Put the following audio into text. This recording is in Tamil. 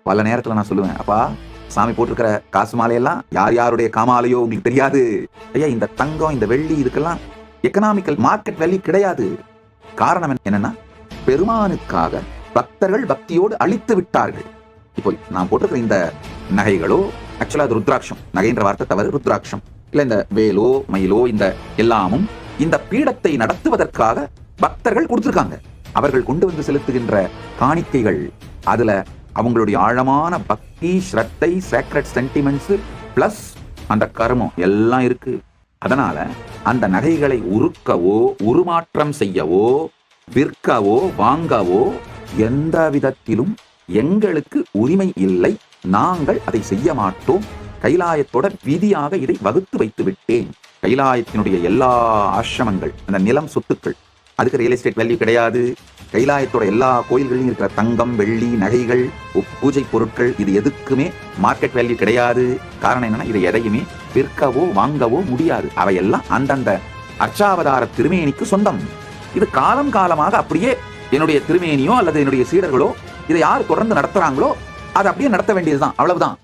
பல நேரத்துல நான் சொல்லுவேன், அப்பா சாமி போட்டிருக்கிற காசு மாலையெல்லாம் யார் யாருடைய காமாலையோ உங்களுக்கு தெரியாது. ஐயா, இந்த தங்கம் இந்த வெள்ளி இதுக்கெல்லாம் எக்கனாமிக்கல் மார்க்கெட் வேல்யூ கிடையாது. காரணம் என்னன்னா, பெருமானுக்காக பக்தர்கள் பக்தியோடு அழித்து விட்டார்கள். இப்போ நான் போட்டிருக்கிற இந்த நகைகளோ, ஆக்சுவலா அது ருத்ராட்சம், நகைன்ற வார்த்தை தவறு, ருத்ராட்சம் இல்ல. இந்த வேலோ மயிலோ இந்த எல்லாமும் இந்த பீடத்தை நடத்துவதற்காக பக்தர்கள் கொடுத்திருக்காங்க. அவர்கள் கொண்டு வந்து செலுத்துகின்ற காணிக்கைகள், அதுல அவங்களுடைய ஆழமான பக்தி, ஸ்ரத்தை, சேக்ரெட் சென்டிமெண்ட்ஸ் பிளஸ் அந்த கர்மம் எல்லாம் இருக்கு. அதனால அந்த நகைகளை உருக்கவோ உருமாற்றம் செய்யவோ விற்கவோ வாங்கவோ எந்த விதத்திலும் எங்களுக்கு உரிமை இல்லை. நாங்கள் அதை செய்ய மாட்டோம். கைலாயத்தோட விதியாக இதை வகுத்து வைத்து விட்டேன். கைலாயத்தினுடைய எல்லா ஆசிரமங்கள், அந்த நிலம், சொத்துக்கள், அதுக்கு ரியல் எஸ்டேட் வேல்யூ கிடையாது. கைலாயத்தோட எல்லா கோயில்களிலும் இருக்கிற தங்கம், வெள்ளி, நகைகள், பூஜை பொருட்கள், இது எதுக்குமே மார்க்கெட் வேல்யூ கிடையாது. காரணம் என்னன்னா, இதை எதையுமே விற்கவோ வாங்கவோ முடியாது. அவையெல்லாம் அந்தந்த அர்ச்சாவதார திருமேனிக்கு சொந்தம். இது காலம் காலமாக அப்படியே என்னுடைய திருமேனியோ அல்லது என்னுடைய சீடர்களோ இதை யார் தொடர்ந்து நடத்துறாங்களோ அதை அப்படியே நடத்த வேண்டியதுதான், அவ்வளவுதான்.